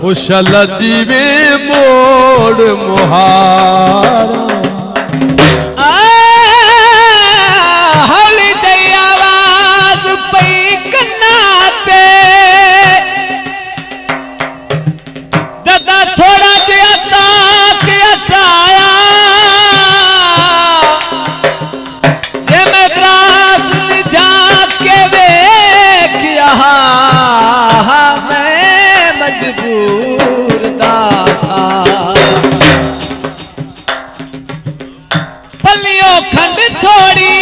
उछल जीवे मोड़ मुहारा हौली दई आवाज पई कन्ना ते ददा थोड़ा जिया ताक हटाया जे मैं द्रास जाके वेखिया मैं मजबूर दासा पलियों खंड थोड़ी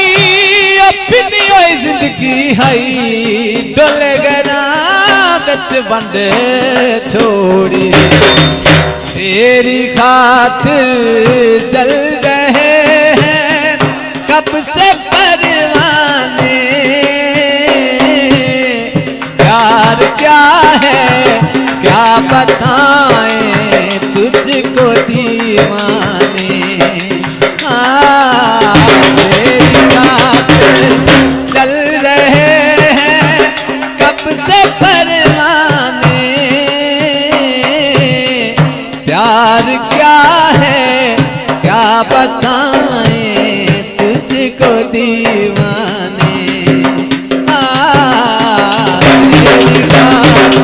पिनियो जिंदगी हई डोले गना बिच बंदे छोड़ी तेरी खातिर जल रहे हैं कब से परवाने प्यार क्या है क्या बताएं तुझको दीवाने चल रहे हैं कब से परवाने प्यार क्या है क्या बताएं तुझको दीवाने तेरी बात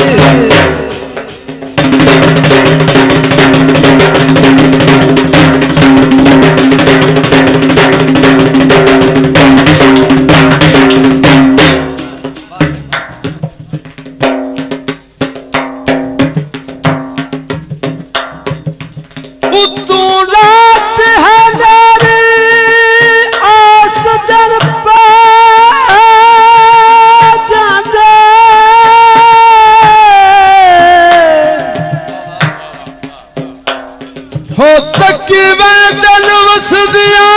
हो तक मैं दिल वस दिया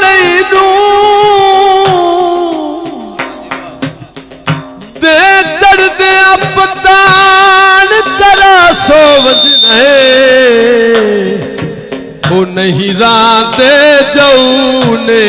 नहीं दूं दे चढ़ दे पतान करा सोवज वो नहीं राधे जाऊ ने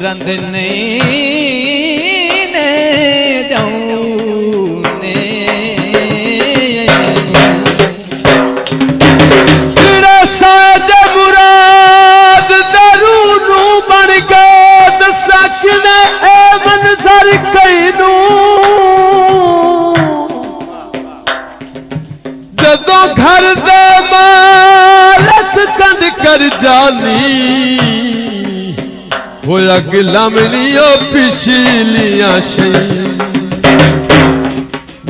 रंद नहीं ने जाऊं ने तेरा साज मुराद दरूनू बन के दसक ने ए मंजर कैनू जदों घर दे मालक कंध कर जानी वो अगला मिलियो पिछलियां शई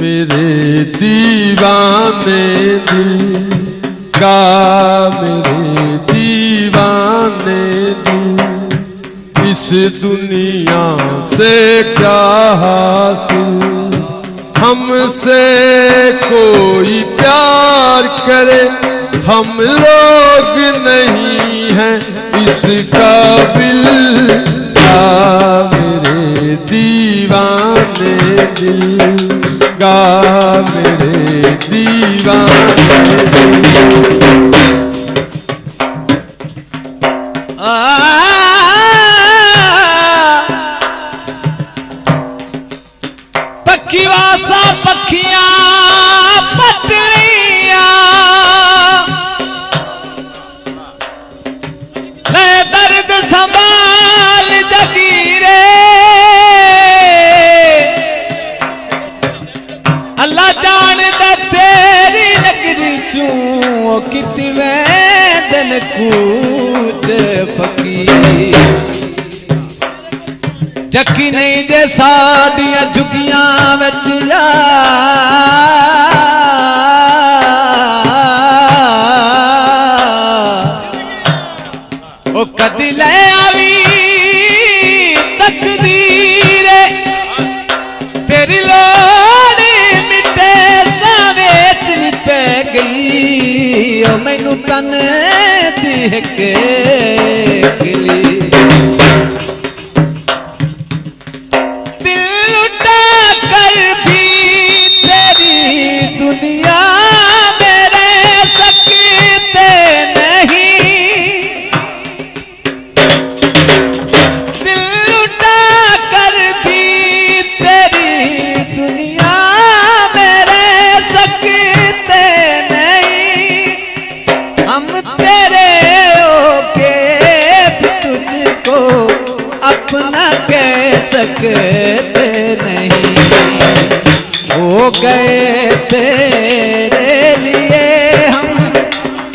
मेरे दीवाने दिल का मेरे दीवाने दिल इस दुनिया से क्या हासिल हमसे कोई प्यार करे हम लोग नहीं हैं इस काबिल का मेरे दीवाने दिल का मेरे दीवाने दिल पक्षी वासा पखियां पतलियां मैं दर्द संभाल जगीरे अल्लाह जानदा तेरी नगरी चूं कितने दिन कूद फकीर जकी नहीं दे सादियां झुकियां विच जा ओ कदी ले आवी तकदीर तेरी लोड़ मिटे सावेच नी पै गई ओ मैनू तन दी के खिली दिल लुटा कर भी तेरी दुनिया में रह सकते नहीं दिल लुटा कर भी तेरी दुनिया में रह सकते नहीं हम तेरे होके तुझको अपना कह सकते नहीं हो गए तेरे लिए हम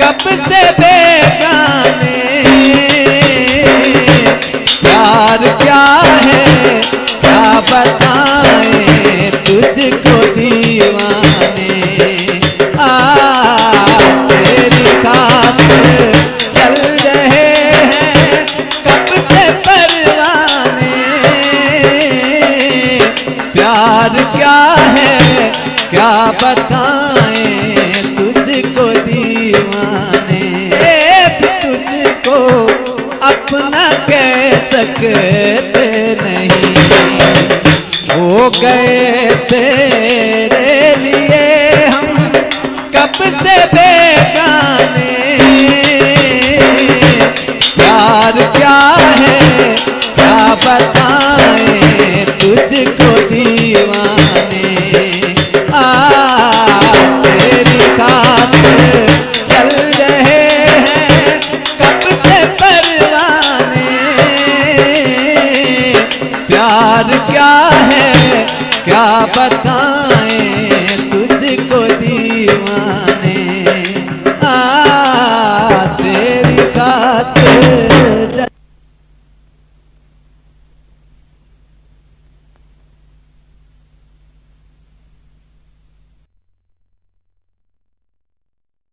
कब से बेगाने प्यार क्या है क्या बताएं तुझको दीवाने तेरी खातिर चल रहे हैं कब से परवाने प्यार क्या है क्या बताएं तुझको दीवाने तुझको अपना कह सकते नहीं हो गए तेरे लिए हम कब से बेगाने प्यार क्या है क्या बताएं तुझको दीवाने तेरी खातिर चल रहे हैं कब से परवाने प्यार क्या है क्या बता